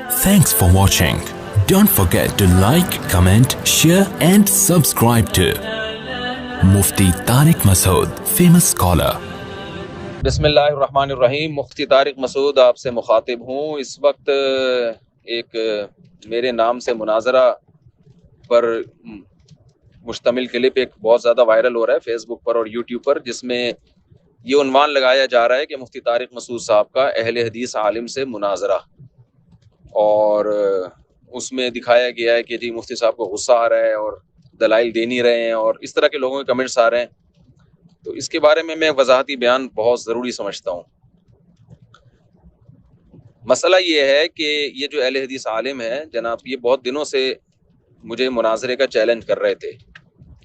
Thanks for watching. Don't forget to like, comment, share and subscribe to Mufti Tariq Masood, famous scholar. بسم اللہ الرحمن الرحیم. مفتی طارق مسعود آپ سے مخاطب ہوں. اس وقت ایک میرے نام سے مناظرہ پر مشتمل کلپ ایک بہت زیادہ وائرل ہو رہا ہے فیس بک پر اور یوٹیوب پر، جس میں یہ عنوان لگایا جا رہا ہے کہ مفتی طارق مسعود صاحب کا اہل حدیث عالم سے مناظرہ، اور اس میں دکھایا گیا ہے کہ جی مفتی صاحب کو غصہ آ رہا ہے اور دلائل دے نہیں رہے ہیں، اور اس طرح کے لوگوں کے کمنٹس آ رہے ہیں. تو اس کے بارے میں وضاحتی بیان بہت ضروری سمجھتا ہوں. مسئلہ یہ ہے کہ یہ جو اہل حدیث عالم ہے جناب، یہ بہت دنوں سے مجھے مناظرے کا چیلنج کر رہے تھے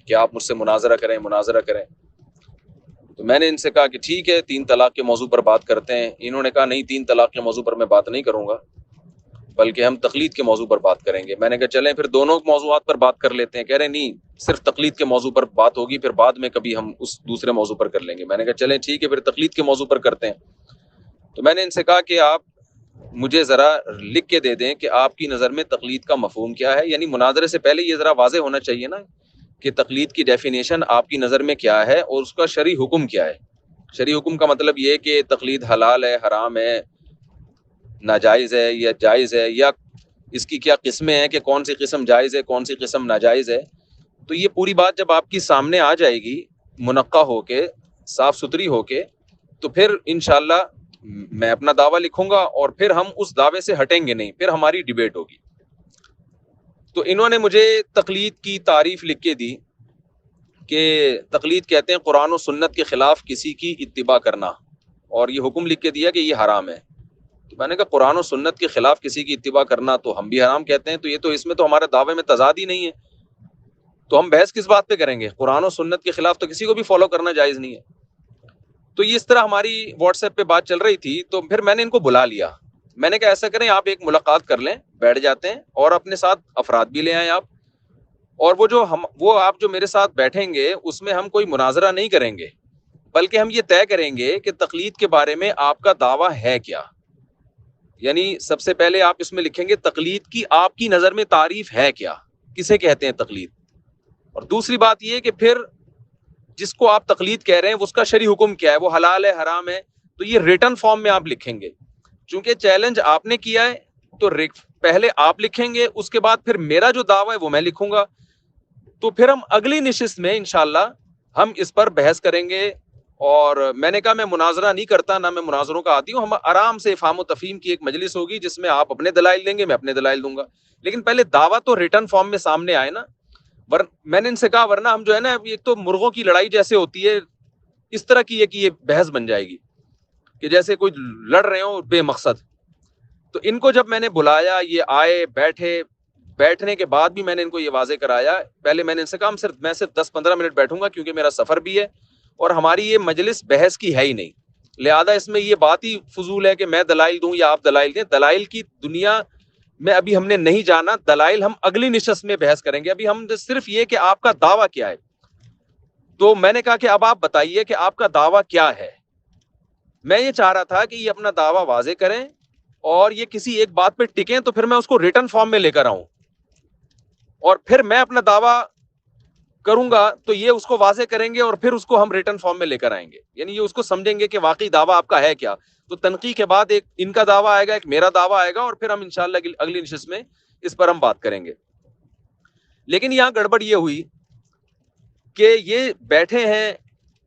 کہ آپ مجھ سے مناظرہ کریں. تو میں نے ان سے کہا کہ ٹھیک ہے 3 طلاق کے موضوع پر بات کرتے ہیں. انہوں نے کہا نہیں 3 طلاق کے موضوع پر میں بات نہیں کروں گا، بلکہ ہم تقلید کے موضوع پر بات کریں گے. میں نے کہا چلیں پھر دونوں موضوعات پر بات کر لیتے ہیں. کہہ رہے نہیں صرف تقلید کے موضوع پر بات ہوگی، پھر بعد میں کبھی ہم اس دوسرے موضوع پر کر لیں گے. میں نے کہا چلیں ٹھیک ہے پھر تقلید کے موضوع پر کرتے ہیں. تو میں نے ان سے کہا کہ آپ مجھے ذرا لکھ کے دے دیں کہ آپ کی نظر میں تقلید کا مفہوم کیا ہے. یعنی مناظرے سے پہلے یہ ذرا واضح ہونا چاہیے نا کہ تقلید کی ڈیفینیشن آپ کی نظر میں کیا ہے اور اس کا شرعی حکم کیا ہے. شرعی حکم کا مطلب یہ کہ تقلید حلال ہے، حرام ہے، ناجائز ہے یا جائز ہے، یا اس کی کیا قسمیں ہیں کہ کون سی قسم جائز ہے کون سی قسم ناجائز ہے. تو یہ پوری بات جب آپ کی سامنے آ جائے گی منقع ہو کے، صاف ستھری ہو کے، تو پھر انشاءاللہ میں اپنا دعویٰ لکھوں گا اور پھر ہم اس دعوے سے ہٹیں گے نہیں، پھر ہماری ڈیبیٹ ہوگی. تو انہوں نے مجھے تقلید کی تعریف لکھ کے دی کہ تقلید کہتے ہیں قرآن و سنت کے خلاف کسی کی اتباع کرنا، اور یہ حکم لکھ کے دیا کہ یہ حرام ہے. تو میں نے کہا قرآن و سنت کے خلاف کسی کی اتباع کرنا تو ہم بھی حرام کہتے ہیں، تو یہ تو اس میں تو ہمارے دعوے میں تضاد ہی نہیں ہے. تو ہم بحث کس بات پہ کریں گے؟ قرآن و سنت کے خلاف تو کسی کو بھی فالو کرنا جائز نہیں ہے. تو یہ اس طرح ہماری واٹس ایپ پہ بات چل رہی تھی. تو پھر میں نے ان کو بلا لیا. میں نے کہا ایسا کریں آپ ایک ملاقات کر لیں، بیٹھ جاتے ہیں اور اپنے ساتھ افراد بھی لے آئیں آپ، اور وہ آپ جو میرے ساتھ بیٹھیں گے اس میں ہم کوئی مناظرہ نہیں کریں گے، بلکہ ہم یہ طے کریں گے کہ تقلید کے بارے میں آپ کا دعویٰ ہے کیا. یعنی سب سے پہلے آپ اس میں لکھیں گے تقلید کی آپ کی نظر میں تعریف ہے کیا، کسے کہتے ہیں تقلید. اور دوسری بات یہ کہ پھر جس کو آپ تقلید کہہ رہے ہیں اس کا شرعی حکم کیا ہے، وہ حلال ہے حرام ہے. تو یہ ریٹن فارم میں آپ لکھیں گے. چونکہ چیلنج آپ نے کیا ہے تو پہلے آپ لکھیں گے، اس کے بعد پھر میرا جو دعویٰ ہے وہ میں لکھوں گا. تو پھر ہم اگلی نشست میں انشاءاللہ ہم اس پر بحث کریں گے. اور میں نے کہا میں مناظرہ نہیں کرتا، نہ میں مناظروں کا عادی ہوں. ہم آرام سے افہام و تفہیم کی ایک مجلس ہوگی جس میں آپ اپنے دلائل دیں گے، میں اپنے دلائل دوں گا، لیکن پہلے دعویٰ تو ریٹن فارم میں سامنے آئے نا. میں نے ان سے کہا ورنہ ہم جو ہے نا ایک تو مرغوں کی لڑائی جیسے ہوتی ہے اس طرح کی ہے کہ یہ بحث بن جائے گی کہ جیسے کوئی لڑ رہے ہوں بے مقصد. تو ان کو جب میں نے بلایا یہ آئے بیٹھے، بیٹھنے کے بعد بھی میں نے ان کو یہ واضح کرایا. پہلے میں نے ان سے کہا میں صرف 10-15 منٹ بیٹھوں گا کیونکہ میرا سفر بھی ہے اور ہماری یہ مجلس بحث کی ہے ہی نہیں، لہذا اس میں یہ بات ہی فضول ہے کہ میں دلائل دوں یا آپ دلائل دیں. دلائل کی دنیا میں ابھی ہم نے نہیں جانا، دلائل ہم اگلی نشست میں بحث کریں گے. ابھی ہم صرف یہ کہ آپ کا دعویٰ کیا ہے. تو میں نے کہا کہ اب آپ بتائیے کہ آپ کا دعویٰ کیا ہے. میں یہ چاہ رہا تھا کہ یہ اپنا دعویٰ واضح کریں اور یہ کسی ایک بات پہ ٹکیں تو پھر میں اس کو ریٹن فارم میں لے کر آؤں، اور پھر میں اپنا دعویٰ کروں گا تو یہ اس کو واضح کریں گے اور پھر اس کو ہم ریٹن فارم میں لے کر آئیں گے. یعنی یہ اس کو سمجھیں گے کہ واقعی دعویٰ آپ کا ہے کیا. تو تنقیح کے بعد ایک ان کا دعویٰ آئے گا، ایک میرا دعویٰ آئے گا، اور پھر ہم انشاءاللہ اگلی نشست میں اس پر ہم بات کریں گے. لیکن یہاں گڑبڑ یہ ہوئی کہ یہ بیٹھے ہیں،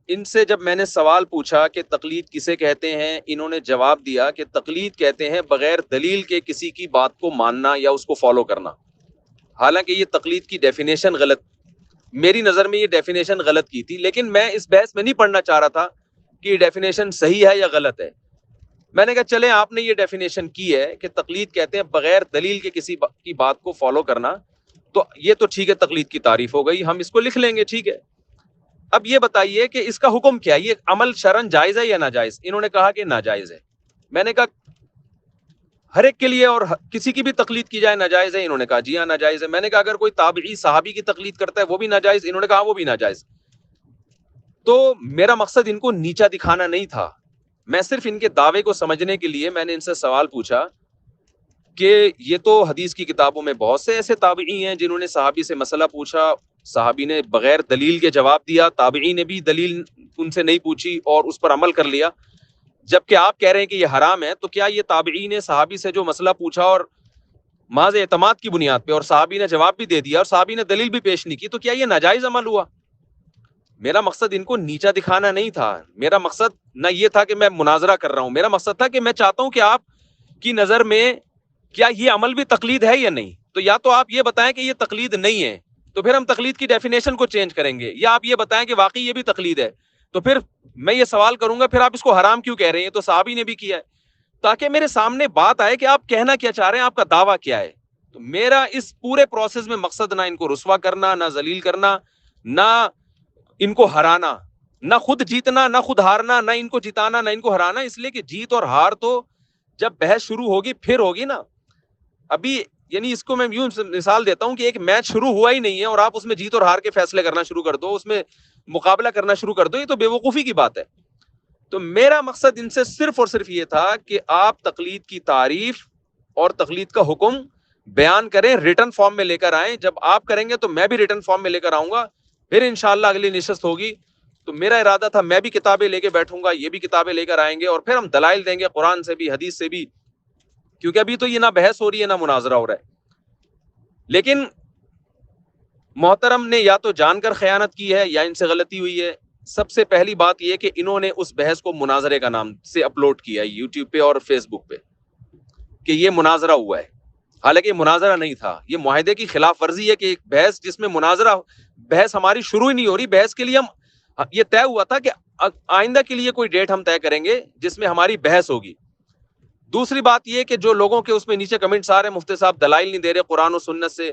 ان سے جب میں نے سوال پوچھا کہ تقلید کسے کہتے ہیں، انہوں نے جواب دیا کہ تقلید کہتے ہیں بغیر دلیل کے کسی کی بات کو ماننا یا اس کو فالو کرنا. حالانکہ یہ تقلید کی ڈیفینیشن غلط، میری نظر میں یہ ڈیفینیشن غلط کی تھی، لیکن میں اس بحث میں نہیں پڑھنا چاہ رہا تھا کہ یہ ڈیفینیشن صحیح ہے یا غلط ہے. میں نے کہا چلیں آپ نے یہ ڈیفینیشن کی ہے کہ تقلید کہتے ہیں بغیر دلیل کے کسی کی بات کو فالو کرنا، تو یہ تو ٹھیک ہے تقلید کی تعریف ہو گئی، ہم اس کو لکھ لیں گے، ٹھیک ہے. اب یہ بتائیے کہ اس کا حکم کیا ہے، یہ عمل شرعن جائز ہے یا ناجائز. انہوں نے کہا کہ ناجائز ہے. میں نے کہا ہر ایک کے لیے اور کسی کی بھی تقلید کی جائے ناجائز ہے. انہوں نے کہا جی ہاں ناجائز ہے. میں نے کہا اگر کوئی تابعی صحابی کی تقلید کرتا ہے وہ بھی ناجائز. انہوں نے کہا وہ بھی ناجائز. تو میرا مقصد ان کو نیچا دکھانا نہیں تھا، میں صرف ان کے دعوے کو سمجھنے کے لیے میں نے ان سے سوال پوچھا کہ یہ تو حدیث کی کتابوں میں بہت سے ایسے تابعی ہیں جنہوں نے صحابی سے مسئلہ پوچھا، صحابی نے بغیر دلیل کے جواب دیا، تابعی نے بھی دلیل ان سے نہیں پوچھی اور اس پر عمل کر لیا. جبکہ آپ کہہ رہے ہیں کہ یہ حرام ہے، تو کیا یہ تابعی نے صحابی سے جو مسئلہ پوچھا اور محض اعتماد کی بنیاد پہ اور صحابی نے جواب بھی دے دیا اور صحابی نے دلیل بھی پیش نہیں کی، تو کیا یہ ناجائز عمل ہوا؟ میرا مقصد ان کو نیچا دکھانا نہیں تھا، میرا مقصد نہ یہ تھا کہ میں مناظرہ کر رہا ہوں، میرا مقصد تھا کہ میں چاہتا ہوں کہ آپ کی نظر میں کیا یہ عمل بھی تقلید ہے یا نہیں. تو یا تو آپ یہ بتائیں کہ یہ تقلید نہیں ہے، تو پھر ہم تقلید کی ڈیفینیشن کو چینج کریں گے، یا آپ یہ بتائیں کہ واقعی یہ بھی تقلید ہے، تو پھر میں یہ سوال کروں گا پھر آپ اس کو حرام کیوں کہہ رہے ہیں؟ تو صحابی نے بھی کیا ہے، تاکہ میرے سامنے بات آئے کہ آپ کہنا کیا چاہ رہے ہیں، آپ کا دعویٰ کیا ہے. تو میرا اس پورے پروسیس میں مقصد نہ ان کو رسوا کرنا، نہ ذلیل کرنا، نہ ان کو ہرانا، نہ خود جیتنا نہ خود ہارنا، نہ ان کو جتانا نہ ان کو ہرانا. اس لیے کہ جیت اور ہار تو جب بحث شروع ہوگی پھر ہوگی نا. ابھی یعنی اس کو میں یوں مثال دیتا ہوں کہ ایک میچ شروع ہوا ہی نہیں ہے اور آپ اس میں جیت اور ہار کے فیصلے کرنا شروع کر دو، اس میں مقابلہ کرنا شروع کر دو، یہ تو بے وقوفی کی بات ہے. تو میرا مقصد ان سے صرف اور صرف یہ تھا کہ آپ تقلید کی تعریف اور تقلید کا حکم بیان کریں، ریٹن فارم میں لے کر آئیں. جب آپ کریں گے تو میں بھی ریٹن فارم میں لے کر آؤں گا، پھر انشاءاللہ اگلی نشست ہوگی تو میرا ارادہ تھا میں بھی کتابیں لے کے بیٹھوں گا، یہ بھی کتابیں لے کر آئیں گے اور پھر ہم دلائل دیں گے قرآن سے بھی حدیث سے بھی، کیونکہ ابھی تو یہ نہ بحث ہو رہی ہے نہ مناظرہ ہو رہا ہے. لیکن محترم نے یا تو جان کر خیانت کی ہے یا ان سے غلطی ہوئی ہے. سب سے پہلی بات یہ کہ انہوں نے اس بحث کو مناظرے کا نام سے اپلوڈ کیا ہے یوٹیوب پہ اور فیس بک پہ کہ یہ مناظرہ ہوا ہے، حالانکہ یہ مناظرہ نہیں تھا. یہ معاہدے کی خلاف ورزی ہے کہ ایک بحث جس میں مناظرہ، بحث ہماری شروع ہی نہیں ہو رہی. بحث کے لیے ہم یہ طے ہوا تھا کہ آئندہ کے لیے کوئی ڈیٹ ہم طے کریں گے جس میں ہماری بحث ہوگی. دوسری بات یہ کہ جو لوگوں کے اس میں نیچے کمنٹس آ رہے ہیں مفتی صاحب دلائل نہیں دے رہے قرآن و سنت سے،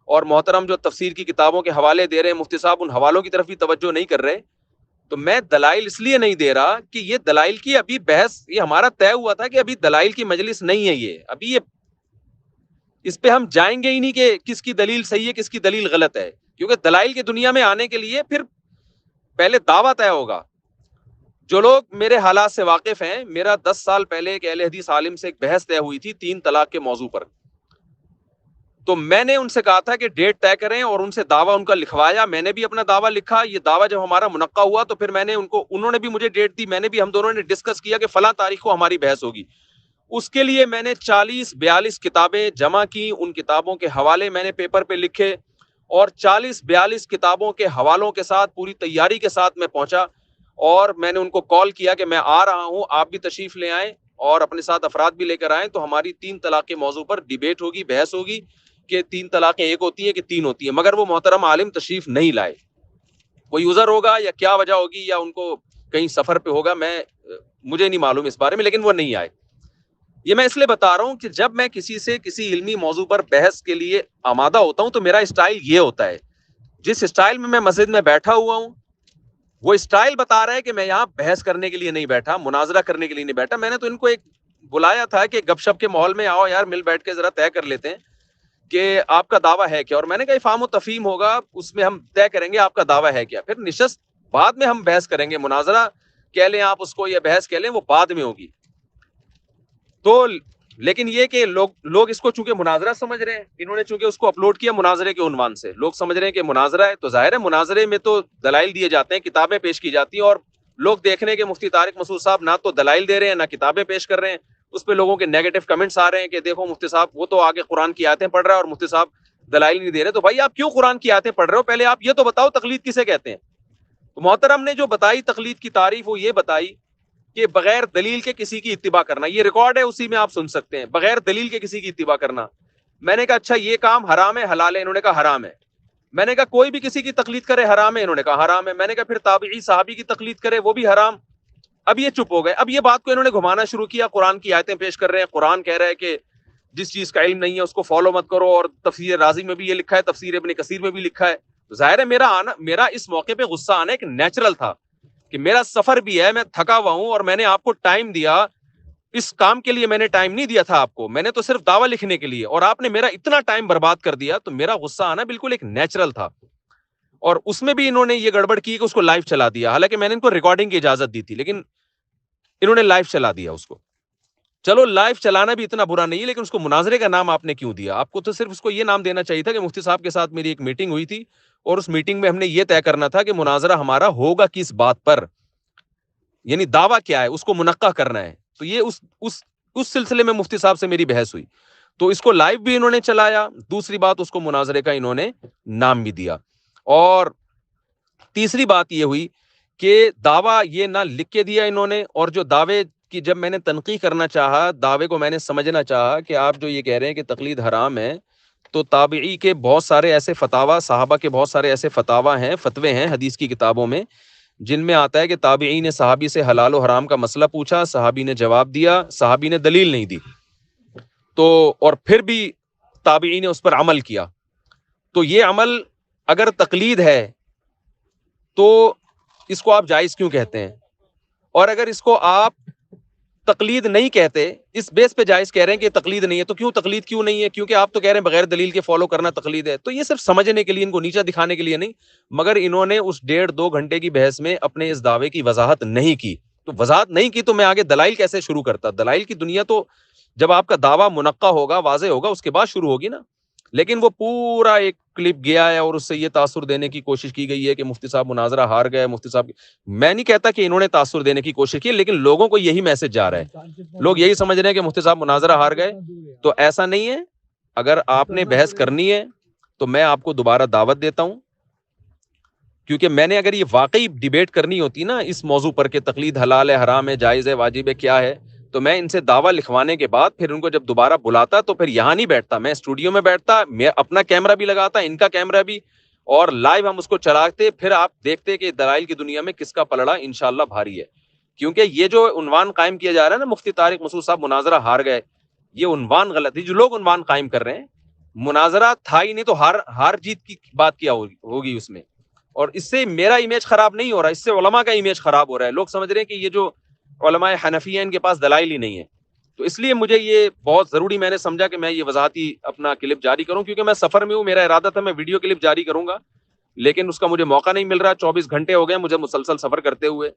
اور محترم جو تفسیر کی کتابوں کے حوالے دے رہے ہیں مفتی صاحب ان حوالوں کی طرف بھی توجہ نہیں کر رہے. تو میں دلائل اس لیے نہیں دے رہا کہ یہ دلائل کی ابھی بحث، یہ ہمارا طے ہوا تھا کہ ابھی دلائل کی مجلس نہیں ہے، یہ ابھی یہ اس پہ ہم جائیں گے ہی نہیں کہ کس کی دلیل صحیح ہے کس کی دلیل غلط ہے، کیونکہ دلائل کی دنیا میں آنے کے لیے پھر پہلے دعویٰ طے ہوگا. جو لوگ میرے حالات سے واقف ہیں، میرا 10 سال پہلے ایک اہل حدیث عالم سے ایک بحث طے ہوئی تھی 3 طلاق کے موضوع پر. تو میں نے ان سے کہا تھا کہ ڈیٹ طے کریں اور ان سے دعویٰ ان کا لکھوایا. میں نے بھی اپنا دعویٰ لکھا. یہ دعویٰ جب ہمارا منعقد ہوا تو پھر میں نے انہوں نے بھی مجھے ڈیٹ دی، میں نے بھی، ہم دونوں نے ڈسکس کیا کہ فلاں تاریخ کو ہماری بحث ہوگی. اس کے لیے میں نے 40-42 کتابیں جمع کی، ان کتابوں کے حوالے میں نے پیپر پہ لکھے اور 40-42 کتابوں کے حوالوں کے ساتھ پوری تیاری کے ساتھ میں پہنچا اور میں نے ان کو کال کیا کہ میں آ رہا ہوں، آپ بھی تشریف لے آئیں اور اپنے ساتھ افراد بھی لے کر آئیں. تو ہماری 3 طلاق کے موضوع پر ڈیبیٹ ہوگی، بحث ہوگی کہ 3 طلاقیں ایک ہوتی ہیں کہ 3 ہوتی ہیں. مگر وہ محترم عالم تشریف نہیں لائے. کوئی عذر ہوگا یا کیا وجہ ہوگی یا ان کو کہیں سفر پہ ہوگا، مجھے نہیں معلوم اس بارے میں، لیکن وہ نہیں آئے. یہ میں اس لیے بتا رہا ہوں کہ جب میں کسی سے کسی علمی موضوع پر بحث کے لیے آمادہ ہوتا ہوں تو میرا اسٹائل یہ ہوتا ہے. جس اسٹائل میں مسجد میں بیٹھا ہوا ہوں وہ اسٹائل بتا رہا ہے کہ میں یہاں بحث کرنے کے لیے نہیں بیٹھا، مناظرہ کرنے کے لیے نہیں بیٹھا. میں نے تو ان کو ایک بلایا تھا کہ گپ شپ کے ماحول میں آؤ یار، مل بیٹھ کے ذرا طے کر لیتے ہیں کہ آپ کا دعویٰ ہے کیا. اور میں نے کہا افہام و تفہیم ہوگا، اس میں ہم طے کریں گے آپ کا دعویٰ ہے کیا. پھر نشست بعد میں ہم بحث کریں گے، مناظرہ کہہ لیں آپ اس کو یا بحث کہہ لیں، وہ بعد میں ہوگی. تو لیکن یہ کہ لوگ اس کو چونکہ مناظرہ سمجھ رہے ہیں، انہوں نے چونکہ اس کو اپلوڈ کیا مناظرے کے عنوان سے، لوگ سمجھ رہے ہیں کہ مناظرہ ہے. تو ظاہر ہے مناظرے میں تو دلائل دیے جاتے ہیں، کتابیں پیش کی جاتی ہیں، اور لوگ دیکھ رہے ہیں کہ مفتی طارق مسعود صاحب نہ تو دلائل دے رہے ہیں نہ کتابیں پیش کر رہے ہیں. اس پہ لوگوں کے نیگیٹو کمنٹس آ رہے ہیں کہ دیکھو مفتی صاحب وہ تو آگے قرآن کی آیتیں پڑھ رہا ہے اور مفتی صاحب دلائل نہیں دے رہے. تو بھائی آپ کیوں قرآن کی آیتیں پڑھ رہے ہو؟ پہلے آپ یہ تو بتاؤ تقلید کسے کہتے ہیں. تو محترم نے جو بتائی تقلید کی تعریف وہ یہ بتائی کہ بغیر دلیل کے کسی کی اتباع کرنا. یہ ریکارڈ ہے، اسی میں آپ سن سکتے ہیں. بغیر دلیل کے کسی کی اتباع کرنا. میں نے کہا اچھا یہ کام حرام ہے حلال ہے؟ انہوں نے کہا حرام ہے. میں نے کہا کوئی بھی کسی کی تقلید کرے حرام ہے؟ انہوں نے کہا حرام ہے. میں نے کہا پھر تابعی صحابی کی تقلید کرے وہ بھی حرام. اب یہ چپ ہو گئے. اب یہ بات کو انہوں نے گھمانا شروع کیا، قرآن کی آیتیں پیش کر رہے ہیں. قرآن کہہ رہا ہے کہ جس چیز کا علم نہیں ہے اس کو فالو مت کرو، اور تفسیر رازی میں بھی یہ لکھا ہے، تفسیر ابن کثیر میں بھی لکھا ہے. ظاہر ہے میرا اس موقع پہ غصہ آنا ایک نیچرل تھا کہ میرا سفر بھی ہے، میں تھکا ہوا ہوں اور میں نے آپ کو ٹائم دیا. اس کام کے لیے میں نے ٹائم نہیں دیا تھا آپ کو، میں نے تو صرف دعویٰ لکھنے کے لیے، اور آپ نے میرا اتنا ٹائم برباد کر دیا. تو میرا غصہ آنا بالکل ایک نیچرل تھا. اور اس میں بھی انہوں نے یہ گڑبڑ کی کہ اس کو لائیو چلا دیا، حالانکہ میں نے ان کو ریکارڈنگ کی اجازت دی تھی لیکن انہوں نے لائیو چلا دیا اس کو. چلو لائیو چلانا بھی اتنا برا نہیں ہے، لیکن اس کو مناظرے کا نام آپ نے کیوں دیا؟ آپ کو تو صرف اس کو یہ نام دینا چاہیے تھا کہ مفتی صاحب کے ساتھ میری ایک میٹنگ ہوئی تھی اور اس میٹنگ میں ہم نے یہ طے کرنا تھا کہ مناظرہ ہمارا ہوگا کس بات پر، یعنی دعویٰ کیا ہے اس کو منقع کرنا ہے. تو یہ اس سلسلے میں مفتی صاحب سے میری بحث ہوئی، تو اس کو لائیو بھی انہوں نے چلایا. دوسری بات، اس کو مناظرے کا انہوں نے نام بھی دیا. اور تیسری بات یہ ہوئی کہ دعویٰ یہ نہ لکھ کے دیا انہوں نے، اور جو دعوے کی جب میں نے تنقیح کرنا چاہا، دعوے کو میں نے سمجھنا چاہا کہ آپ جو یہ کہہ رہے ہیں کہ تقلید حرام ہے، تو تابعی کے بہت سارے ایسے فتاوی، صحابہ کے بہت سارے ایسے فتوے ہیں حدیث کی کتابوں میں، جن میں آتا ہے کہ تابعی نے صحابی سے حلال و حرام کا مسئلہ پوچھا، صحابی نے جواب دیا، صحابی نے دلیل نہیں دی، تو اور پھر بھی تابعی نے اس پر عمل کیا. تو یہ عمل اگر تقلید ہے تو اس کو آپ جائز کیوں کہتے ہیں؟ اور اگر اس کو آپ تقلید نہیں کہتے، اس بیس پہ جائز کہہ رہے ہیں کہ تقلید نہیں ہے، تو کیوں تقلید کیوں نہیں ہے؟ کیونکہ آپ تو کہہ رہے ہیں بغیر دلیل کے فالو کرنا تقلید ہے. تو یہ صرف سمجھنے کے لیے، ان کو نیچا دکھانے کے لیے نہیں، مگر انہوں نے اس 1.5-2 گھنٹے کی بحث میں اپنے اس دعوے کی وضاحت نہیں کی. تو وضاحت نہیں کی تو میں آگے دلائل کیسے شروع کرتا؟ دلائل کی دنیا تو جب آپ کا دعویٰ منقع ہوگا، واضح ہوگا، اس کے بعد شروع ہوگی نا. لیکن وہ پورا ایک کلپ گیا ہے اور اس سے یہ تاثر دینے کی کوشش کی گئی ہے کہ مفتی صاحب مناظرہ ہار گئے. مفتی صاحب، میں نہیں کہتا کہ انہوں نے تاثر دینے کی کوشش کی، لیکن لوگوں کو یہی میسج جا رہا ہے، لوگ یہی سمجھ رہے ہیں کہ مفتی صاحب مناظرہ ہار گئے. تو ایسا نہیں ہے. اگر آپ نے بحث کرنی ہے تو میں آپ کو دوبارہ دعوت دیتا ہوں، کیونکہ میں نے اگر یہ واقعی ڈیبیٹ کرنی ہوتی نا اس موضوع پر کہ تقلید حلال ہے، حرام ہے، جائز ہے، واجب ہے، کیا ہے، تو میں ان سے دعویٰ لکھوانے کے بعد پھر ان کو جب دوبارہ بلاتا تو پھر یہاں نہیں بیٹھتا، میں اسٹوڈیو میں بیٹھتا، میں اپنا کیمرہ بھی لگاتا، ان کا کیمرہ بھی، اور لائیو ہم اس کو چلاتے، پھر آپ دیکھتے کہ دلائل کی دنیا میں کس کا پلڑا انشاءاللہ بھاری ہے. کیونکہ یہ جو عنوان قائم کیا جا رہا ہے نا، مفتی طارق مسعود صاحب مناظرہ ہار گئے، یہ عنوان غلط ہے. جو لوگ عنوان قائم کر رہے ہیں، مناظرہ تھا ہی نہیں تو ہار جیت کی بات کیا ہوگی اس میں. اور اس سے میرا امیج خراب نہیں ہو رہا، اس سے علماء کا امیج خراب ہو رہا ہے. لوگ سمجھ رہے ہیں کہ یہ جو علماء حنفی ہیں ان کے پاس دلائل ہی نہیں ہے. تو اس لیے مجھے یہ بہت ضروری میں نے سمجھا کہ میں یہ وضاحتی اپنا کلپ جاری کروں، کیونکہ میں سفر میں ہوں. میرا ارادہ تھا میں ویڈیو کلپ جاری کروں گا، لیکن اس کا مجھے موقع نہیں مل رہا. 24 گھنٹے ہو گئے مجھے مسلسل سفر کرتے ہوئے،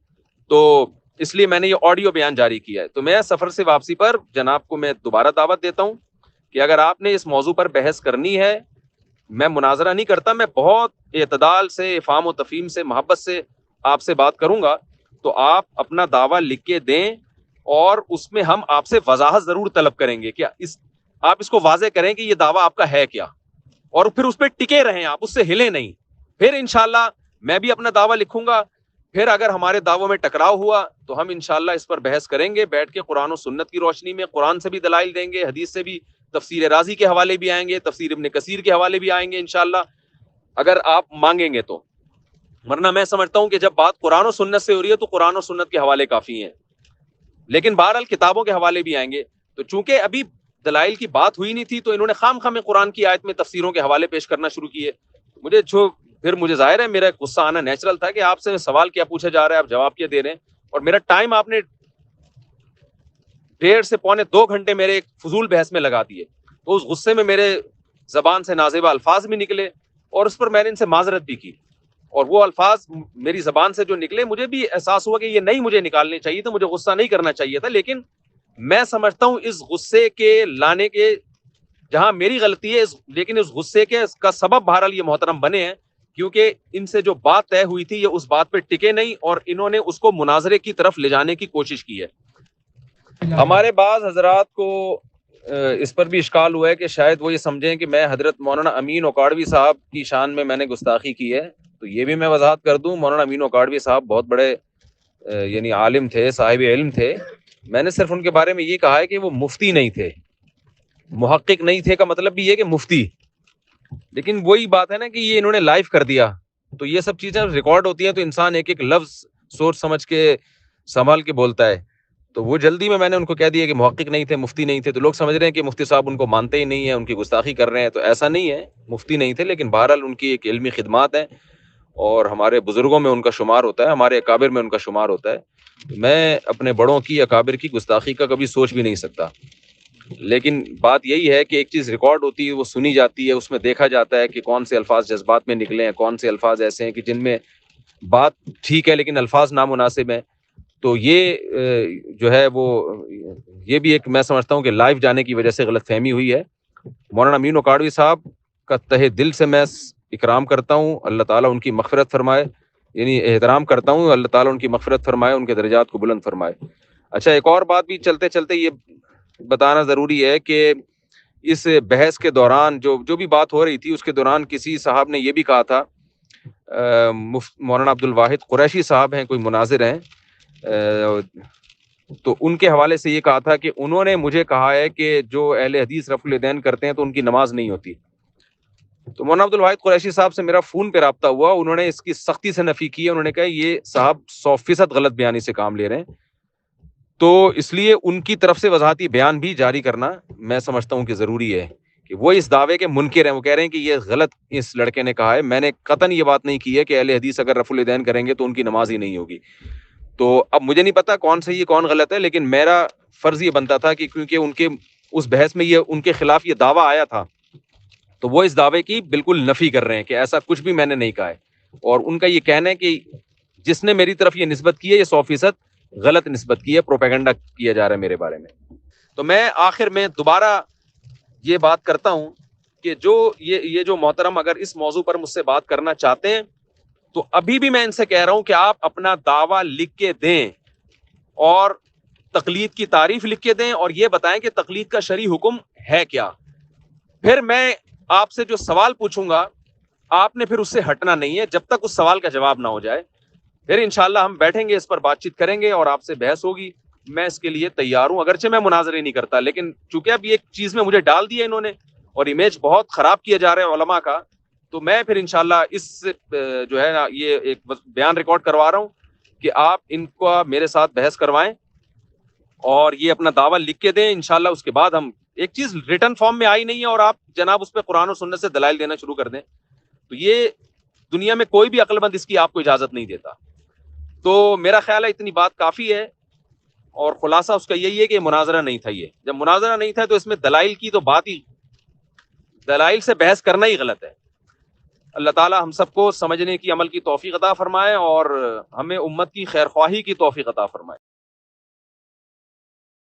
تو اس لیے میں نے یہ آڈیو بیان جاری کیا ہے. تو میں سفر سے واپسی پر جناب کو میں دوبارہ دعوت دیتا ہوں کہ اگر آپ نے اس موضوع پر بحث کرنی ہے، میں مناظرہ نہیں کرتا، میں بہت اعتدال سے، افہام و تفہیم سے، محبت سے آپ سے بات کروں گا. تو آپ اپنا دعویٰ لکھ کے دیں، اور اس میں ہم آپ سے وضاحت ضرور طلب کریں گے کہ آپ اس کو واضح کریں کہ یہ دعویٰ آپ کا ہے کیا، اور پھر اس پہ ٹکے رہیں، آپ اس سے ہلیں نہیں. پھر انشاءاللہ میں بھی اپنا دعویٰ لکھوں گا. پھر اگر ہمارے دعووں میں ٹکراؤ ہوا تو ہم انشاءاللہ اس پر بحث کریں گے بیٹھ کے، قرآن و سنت کی روشنی میں. قرآن سے بھی دلائل دیں گے، حدیث سے بھی، تفسیر رازی کے حوالے بھی آئیں گے، تفسیر ابن کثیر کے حوالے بھی آئیں گے انشاءاللہ، اگر آپ مانگیں گے تو. ورنہ میں سمجھتا ہوں کہ جب بات قرآن و سنت سے ہو رہی ہے تو قرآن و سنت کے حوالے کافی ہیں، لیکن بہرحال کتابوں کے حوالے بھی آئیں گے. تو چونکہ ابھی دلائل کی بات ہوئی نہیں تھی تو انہوں نے خام خواہ میں قرآن کی آیت میں تفسیروں کے حوالے پیش کرنا شروع کیے. مجھے ظاہر ہے میرا غصہ آنا نیچرل تھا کہ آپ سے سوال کیا پوچھا جا رہا ہے، آپ جواب کیا دے رہے ہیں، اور میرا ٹائم آپ نے 1.5 سے پونے 2 گھنٹے میرے ایک فضول بحث میں لگا دیے. تو اس غصے میں میرے زبان سے نازیبہ الفاظ بھی نکلے، اور اس پر میں نے ان سے معذرت بھی کی. اور وہ الفاظ میری زبان سے جو نکلے، مجھے بھی احساس ہوا کہ یہ نہیں مجھے نکالنے چاہیے تھا، مجھے غصہ نہیں کرنا چاہیے تھا. لیکن میں سمجھتا ہوں اس غصے کے لانے کے جہاں میری غلطی ہے، لیکن اس غصے کے کا سبب بہرحال یہ محترم بنے ہیں، کیونکہ ان سے جو بات طے ہوئی تھی یہ اس بات پہ ٹکے نہیں، اور انہوں نے اس کو مناظرے کی طرف لے جانے کی کوشش کی ہے. ہمارے بعض حضرات کو اس پر بھی اشکال ہوا ہے کہ شاید وہ یہ سمجھیں کہ میں حضرت مولانا امین اوکاڑوی صاحب کی شان میں نے گستاخی کی ہے. تو یہ بھی میں وضاحت کر دوں، مولانا امین اوکاڑوی صاحب بہت بڑے یعنی عالم تھے، صاحب علم تھے. میں نے صرف ان کے بارے میں یہ کہا ہے کہ وہ مفتی نہیں تھے. محقق نہیں تھے کا مطلب بھی یہ کہ مفتی. لیکن وہی بات ہے نا کہ یہ انہوں نے لائیو کر دیا، تو یہ سب چیزیں ریکارڈ ہوتی ہیں تو انسان ایک ایک لفظ سوچ سمجھ کے سنبھال کے بولتا ہے. تو وہ جلدی میں نے ان کو کہہ دیا کہ محقق نہیں تھے، مفتی نہیں تھے. تو لوگ سمجھ رہے ہیں کہ مفتی صاحب ان کو مانتے ہی نہیں ہیں، ان کی گستاخی کر رہے ہیں. تو ایسا نہیں ہے، مفتی نہیں تھے، لیکن بہرحال ان کی ایک علمی خدمات ہیں، اور ہمارے بزرگوں میں ان کا شمار ہوتا ہے، ہمارے اکابر میں ان کا شمار ہوتا ہے. میں اپنے بڑوں کی، اکابر کی گستاخی کا کبھی سوچ بھی نہیں سکتا. لیکن بات یہی ہے کہ ایک چیز ریکارڈ ہوتی ہے، وہ سنی جاتی ہے، اس میں دیکھا جاتا ہے کہ کون سے الفاظ جذبات میں نکلے ہیں، کون سے الفاظ ایسے ہیں کہ جن میں بات ٹھیک ہے لیکن الفاظ نامناسب ہیں. تو یہ جو ہے وہ یہ بھی ایک میں سمجھتا ہوں کہ لائیو جانے کی وجہ سے غلط فہمی ہوئی ہے. مولانا امین اکاڑوی صاحب کا تہہ دل سے میں اکرام کرتا ہوں, اللہ تعالیٰ ان کی مغفرت فرمائے, یعنی احترام کرتا ہوں, اللہ تعالیٰ ان کی مغفرت فرمائے, ان کے درجات کو بلند فرمائے. اچھا, ایک اور بات بھی چلتے چلتے یہ بتانا ضروری ہے کہ اس بحث کے دوران جو بھی بات ہو رہی تھی اس کے دوران کسی صاحب نے یہ بھی کہا تھا, مولانا عبد الواحد قریشی صاحب ہیں, کوئی مناظر ہیں, تو ان کے حوالے سے یہ کہا تھا کہ انہوں نے مجھے کہا ہے کہ جو اہل حدیث رفع الیدین کرتے ہیں تو ان کی نماز نہیں ہوتی. تو مولانا عبد الواحد قریشی صاحب سے میرا فون پہ رابطہ ہوا, انہوں نے اس کی سختی سے نفی کی ہے. انہوں نے کہا یہ صاحب 100% غلط بیانی سے کام لے رہے ہیں, تو اس لیے ان کی طرف سے وضاحتی بیان بھی جاری کرنا میں سمجھتا ہوں کہ ضروری ہے کہ وہ اس دعوے کے منکر ہیں. وہ کہہ رہے ہیں کہ یہ غلط اس لڑکے نے کہا ہے, میں نے قطعاً یہ بات نہیں کی ہے کہ اہل حدیث اگر رفع الیدین کریں گے تو ان کی نماز ہی نہیں ہوگی. تو اب مجھے نہیں پتا کون صحیح ہے کون غلط ہے, لیکن میرا فرض یہ بنتا تھا کہ کیونکہ ان کے اس بحث میں یہ ان کے خلاف یہ دعویٰ آیا تھا تو وہ اس دعوے کی بالکل نفی کر رہے ہیں کہ ایسا کچھ بھی میں نے نہیں کہا ہے, اور ان کا یہ کہنا ہے کہ جس نے میری طرف یہ نسبت کی ہے یہ 100% غلط نسبت کی ہے, پروپیگنڈا کیا جا رہا ہے میرے بارے میں. تو میں آخر میں دوبارہ یہ بات کرتا ہوں کہ یہ جو محترم اگر اس موضوع پر مجھ سے بات کرنا چاہتے ہیں تو ابھی بھی میں ان سے کہہ رہا ہوں کہ آپ اپنا دعویٰ لکھ کے دیں اور تقلید کی تعریف لکھ کے دیں, اور یہ بتائیں کہ تقلید کا شرعی حکم ہے کیا. پھر میں آپ سے جو سوال پوچھوں گا آپ نے پھر اس سے ہٹنا نہیں ہے جب تک اس سوال کا جواب نہ ہو جائے. پھر انشاءاللہ ہم بیٹھیں گے, اس پر بات چیت کریں گے اور آپ سے بحث ہوگی. میں اس کے لیے تیار ہوں, اگرچہ میں مناظرے نہیں کرتا, لیکن چونکہ اب یہ چیز میں مجھے ڈال دی ہے انہوں نے اور امیج بہت خراب کیا جا رہا ہے علماء کا, تو میں پھر انشاءاللہ اس جو ہے نا یہ ایک بیان ریکارڈ کروا رہا ہوں کہ آپ ان کو میرے ساتھ بحث کروائیں اور یہ اپنا دعویٰ لکھ کے دیں. انشاءاللہ اس کے بعد ہم ایک چیز ریٹن فارم میں آئی نہیں ہے اور آپ جناب اس پہ قرآن و سنت سے دلائل دینا شروع کر دیں, تو یہ دنیا میں کوئی بھی عقل مند اس کی آپ کو اجازت نہیں دیتا. تو میرا خیال ہے اتنی بات کافی ہے, اور خلاصہ اس کا یہی ہے کہ مناظرہ نہیں تھا. یہ جب مناظرہ نہیں تھا تو اس میں دلائل کی تو بات ہی, دلائل سے بحث کرنا ہی غلط ہے. اللہ تعالی ہم سب کو سمجھنے کی عمل کی توفیق عطا فرمائے اور ہمیں امت کی خیر خواہی کی توفیق عطا فرمائے.